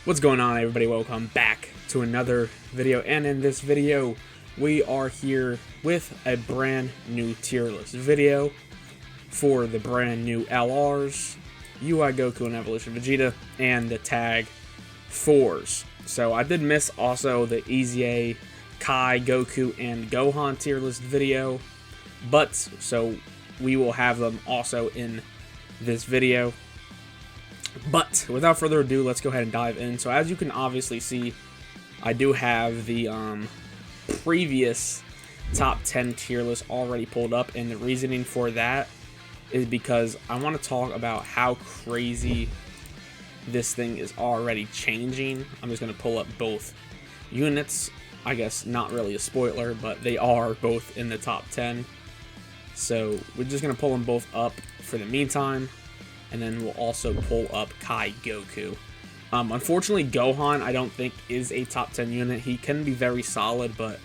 What's going on, everybody? Welcome back to another video, and in this video we are here with a brand new tier list video for the brand new LRs, UI Goku and Evolution Vegeta, and the Tag 4s. So I did miss also the EZA, Kai, Goku, and Gohan tier list video, but so we will have them also in this video. But without further ado, let's go ahead and dive in. So as you can obviously see, I do have the previous top 10 tier list already pulled up, and the reasoning for that is because I want to talk about how crazy this thing is already changing. I'm just going to pull up both units. I guess not really a spoiler, but they are both in the top 10. So we're just going to pull them both up for the meantime. And then we'll also pull up Kai Goku. Unfortunately, Gohan I don't think is a top 10 unit. He can be very solid, but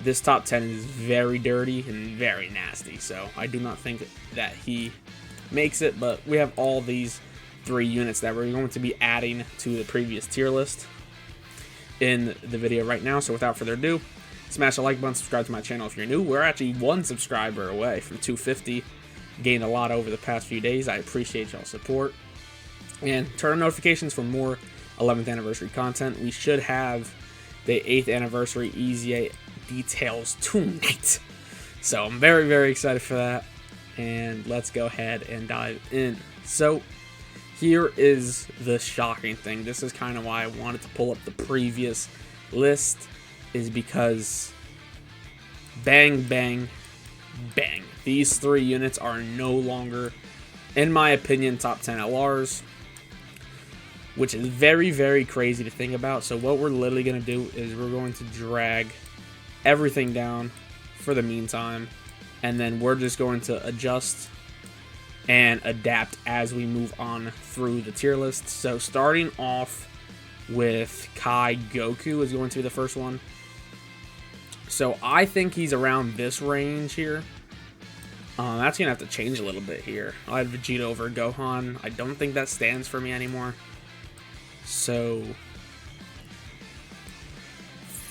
this top 10 is very dirty and very nasty. So I do not think that he makes it, but we have all these three units that we're going to be adding to the previous tier list in the video right now. So without further ado, smash the like button, subscribe to my channel if you're new. We're actually 1 subscriber away from 250. Gained a lot over the past few days. I appreciate y'all's support, and turn on notifications for more 11th anniversary content. We should have the 8th anniversary EZA details tonight, so I'm very excited for that. And let's go ahead and dive in. So here is the shocking thing. This is kind of why I wanted to pull up the previous list, is because bang bang bang, these three units are no longer, in my opinion, top 10 LRs, which is very crazy to think about. So what we're literally going to do is we're going to drag everything down for the meantime, and then we're just going to adjust and adapt as we move on through the tier list. So starting off with Kai Goku is going to be the first one. So I think he's around this range here. That's going to have to change a little bit here. I had Vegeta over Gohan. I don't think that stands for me anymore. So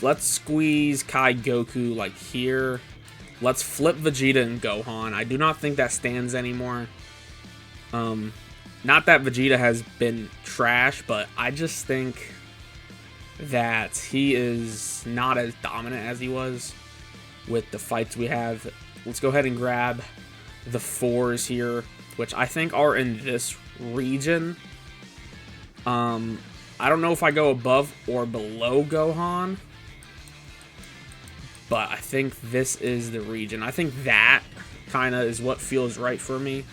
let's squeeze Kai Goku like here. Let's flip Vegeta and Gohan. I do not think that stands anymore. Not that Vegeta has been trash, but I just think that he is not as dominant as he was with the fights we have. Let's go ahead and grab the 4s here, which I think are in this region. I don't know if I go above or below Gohan, but I think this is the region. I think that kind of is what feels right for me.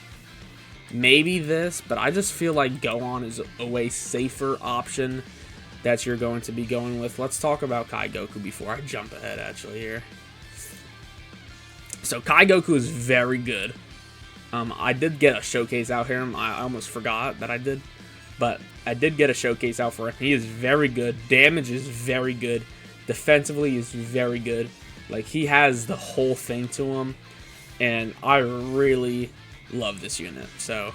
Maybe this, but I just feel like Gohan is a way safer option that you're going to be going with. Let's talk about Kai Goku before I jump ahead actually here. So Kai Goku is very good. I did get a showcase out here. I almost forgot that I did, but I did get a showcase out for him. He is very good. Damage is very good. Defensively is very good. Like, he has the whole thing to him, and I really love this unit. So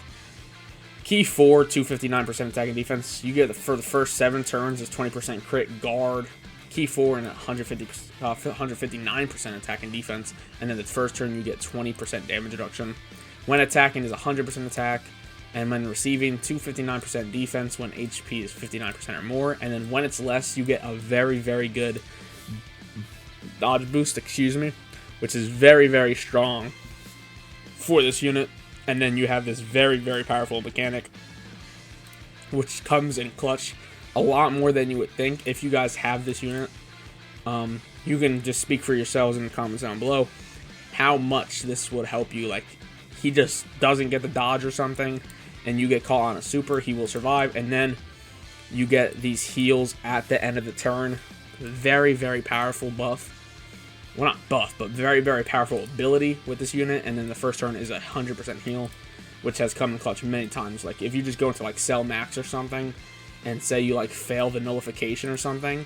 Key 4, 259% attack and defense. You get for the first 7 turns is 20% crit guard. Key 4 and 159% attack and defense. And then the first turn you get 20% damage reduction. When attacking is 100% attack. And when receiving, 259% defense when HP is 59% or more. And then when it's less, you get a very good dodge boost, which is very strong for this unit. And then you have this very powerful mechanic, which comes in clutch a lot more than you would think. If you guys have this unit, you can just speak for yourselves in the comments down below how much this would help you. Like, he just doesn't get the dodge or something, and you get caught on a super, he will survive, and then you get these heals at the end of the turn. Very powerful buff. Well, not buff, but very powerful ability with this unit. And then the first turn is 100% heal, which has come in clutch many times. Like, if you just go into like Cell Max or something, and say you like fail the nullification or something,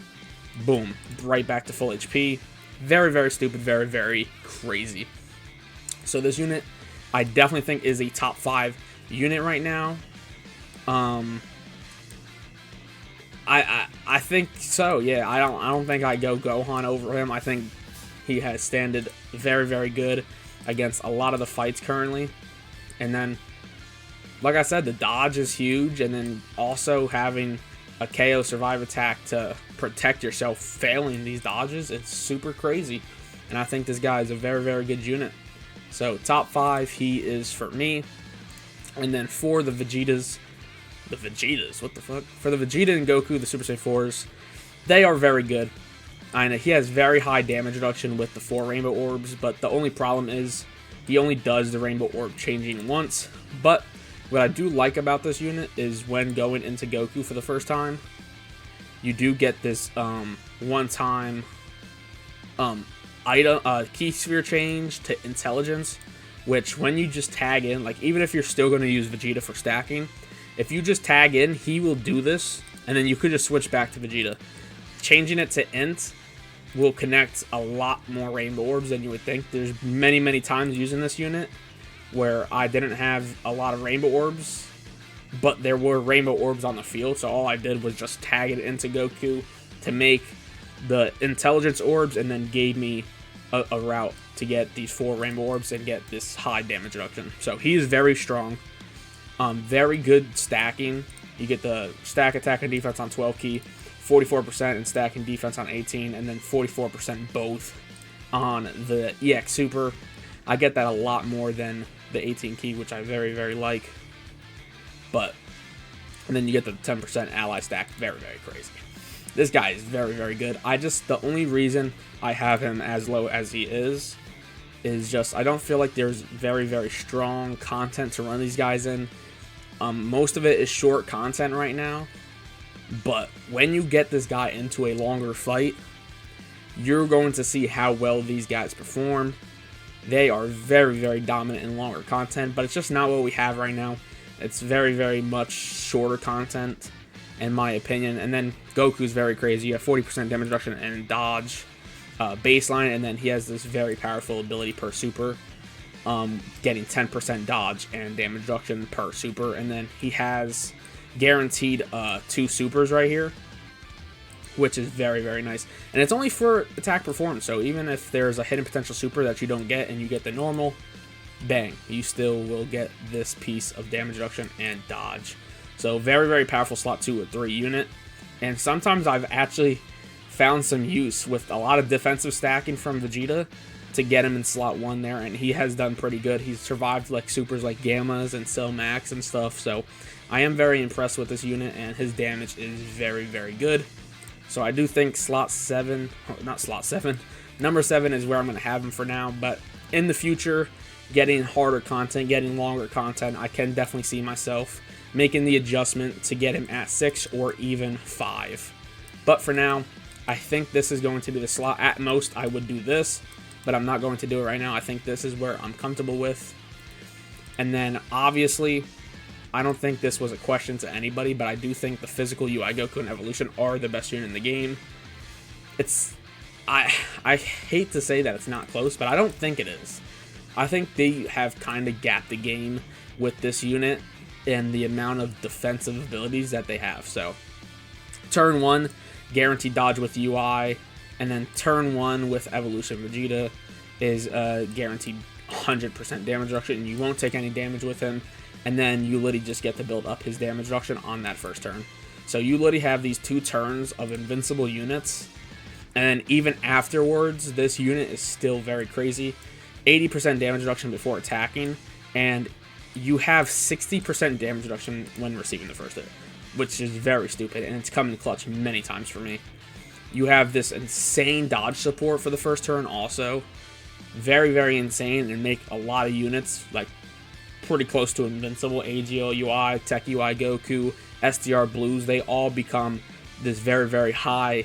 boom, right back to full HP. Very stupid, very crazy. So this unit, I definitely think is a top 5 unit right now. I think so. Yeah, I don't think I go Gohan over him. I think he has standed very, very good against a lot of the fights currently. And then, like I said, the dodge is huge, and then also having a KO survive attack to protect yourself failing these dodges, it's super crazy. And I think this guy is a very, very good unit. So top 5, he is for me. And then for the Vegetas, what the fuck? For the Vegeta and Goku, the Super Saiyan 4s, they are very good. I know he has very high damage reduction with the 4 Rainbow Orbs, but the only problem is he only does the Rainbow Orb changing once. But what I do like about this unit is when going into Goku for the first time, you do get this one-time key sphere change to intelligence, which when you just tag in, like even if you're still going to use Vegeta for stacking, if you just tag in, he will do this, and then you could just switch back to Vegeta. Changing it to int will connect a lot more Rainbow Orbs than you would think. There's many, many times using this unit where I didn't have a lot of Rainbow Orbs, but there were Rainbow Orbs on the field, so all I did was just tag it into Goku to make the Intelligence Orbs, and then gave me a route to get these 4 Rainbow Orbs and get this high damage reduction. So he is very strong. Very good stacking. You get the stack attack and defense on 12 key, 44% in stack and defense on 18, and then 44% both on the EX Super. I get that a lot more than the 18 key, which I very, very like. And then you get the 10% ally stack. Very, very crazy. This guy is very, very good. The only reason I have him as low as he is just I don't feel like there's very, very strong content to run these guys in. Most of it is short content right now, but when you get this guy into a longer fight, you're going to see how well these guys perform. They are very, very dominant in longer content, but it's just not what we have right now. It's very, very much shorter content, in my opinion. And then Goku's very crazy. You have 40% damage reduction and dodge baseline, and then he has this very powerful ability per super, getting 10% dodge and damage reduction per super. And then he has guaranteed 2 supers right here, which is very, very nice. And it's only for attack performance, so even if there's a hidden potential super that you don't get and you get the normal, bang, you still will get this piece of damage reduction and dodge. So very, very powerful slot 2 or 3 unit. And sometimes I've actually found some use with a lot of defensive stacking from Vegeta to get him in slot 1 there, and he has done pretty good. He's survived like supers like Gammas and Cell Max and stuff, so I am very impressed with this unit, and his damage is very, very good. So I do think number 7 is where I'm going to have him for now, but in the future, getting harder content, getting longer content, I can definitely see myself making the adjustment to get him at 6 or even 5. But for now, I think this is going to be the slot. At most, I would do this, but I'm not going to do it right now. I think this is where I'm comfortable with. And then, obviously, I don't think this was a question to anybody, but I do think the physical UI Goku and Evolution are the best unit in the game. I hate to say that it's not close, but I don't think it is. I think they have kind of gapped the game with this unit and the amount of defensive abilities that they have. So, turn 1, guaranteed dodge with UI, and then turn 1 with Evolution Vegeta is guaranteed 100% damage reduction, and you won't take any damage with him, and then you literally just get to build up his damage reduction on that first turn. So you literally have these 2 turns of invincible units, and even afterwards, this unit is still very crazy. 80% damage reduction before attacking, and you have 60% damage reduction when receiving the first hit, which is very stupid, and it's come in clutch many times for me. You have this insane dodge support for the first turn also. Very, very insane, and make a lot of units like pretty close to invincible. AGL UI, Tech UI Goku, SDR Blues, they all become this very, very high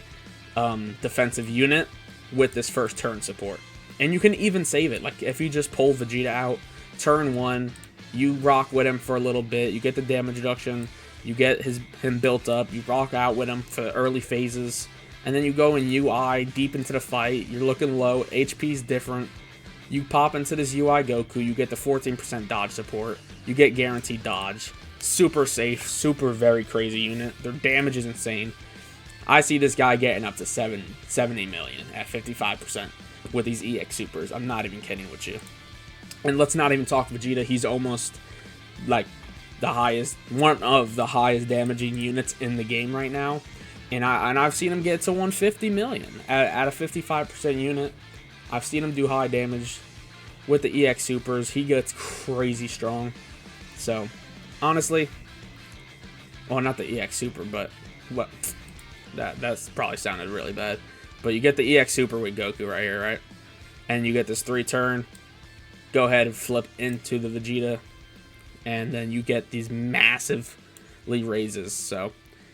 defensive unit with this first turn support. And you can even save it. Like if you just pull Vegeta out, turn 1, you rock with him for a little bit, you get the damage reduction, you get him built up, you rock out with him for the early phases, and then you go in UI deep into the fight, you're looking low, HP's different, you pop into this UI Goku, you get the 14% dodge support, you get guaranteed dodge, super safe, super very crazy unit, their damage is insane, I see this guy getting up to 70 million at 55% with these EX Supers. I'm not even kidding with you. And let's not even talk Vegeta. He's almost like one of the highest damaging units in the game right now. And I've seen him get to 150 million at a 55% unit. I've seen him do high damage with the EX Supers. He gets crazy strong. So, honestly, well, not the EX Super, but what? That's probably sounded really bad. But you get the EX Super with Goku right here, right? And you get this 3-turn. Go ahead and flip into the Vegeta. And then you get these massively raises. So,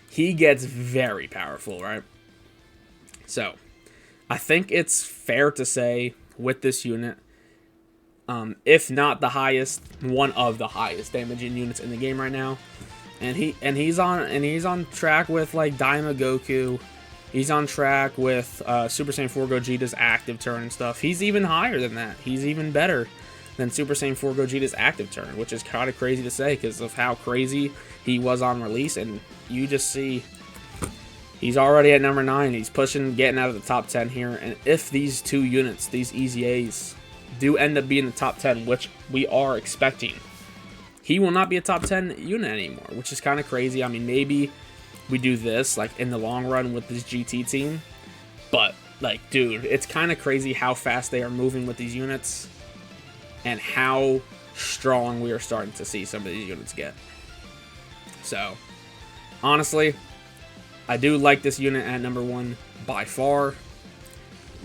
he gets very powerful, right? So, I think it's fair to say with this unit, if not the highest, one of the highest damaging units in the game right now. And he's on track with like Daima Goku. He's on track with Super Saiyan 4 Gogeta's active turn and stuff. He's even higher than that. He's even better than Super Saiyan 4 Gogeta's active turn, which is kind of crazy to say because of how crazy he was on release. And you just see he's already at number 9. He's pushing, getting out of the top 10 here. And if these two units, these Easy A's, do end up being the top 10, which we are expecting, he will not be a top 10 unit anymore, which is kind of crazy. I mean, maybe we do this like in the long run with this GT team, but like, dude, it's kind of crazy how fast they are moving with these units and how strong we are starting to see some of these units get. So, honestly, I do like this unit at number 1 by far.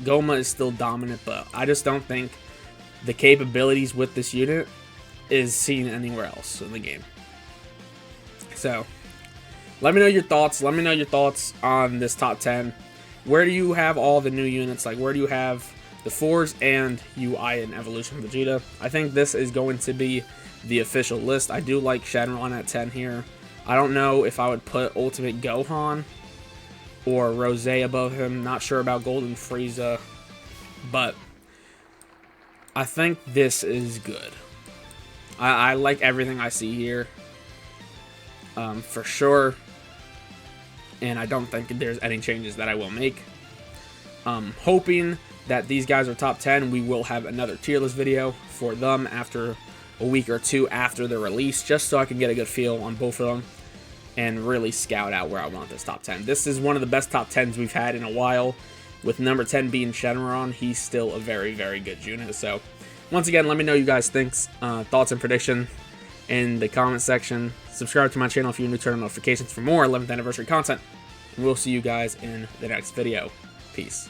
Goma is still dominant, but I just don't think the capabilities with this unit is seen anywhere else in the game. So, let me know your thoughts. Let me know your thoughts on this top 10. Where do you have all the new units? Like, where do you have the 4s and UI and Evolution Vegeta? I think this is going to be the official list. I do like Shenron at 10 here. I don't know if I would put Ultimate Gohan or Rose above him. Not sure about Golden Frieza, but I think this is good. I like everything I see here, for sure, and I don't think there's any changes that I will make. Hoping that these guys are top 10. We will have another tier list video for them after a week or two after the release, just so I can get a good feel on both of them and really scout out where I want this top 10. This is one of the best top 10s we've had in a while. With number 10 being Shenron, he's still a very, very good unit. So, once again, let me know you guys' thoughts and prediction in the comment section. Subscribe to my channel if you're new, turn on notifications for more 11th anniversary content. And we'll see you guys in the next video. Peace.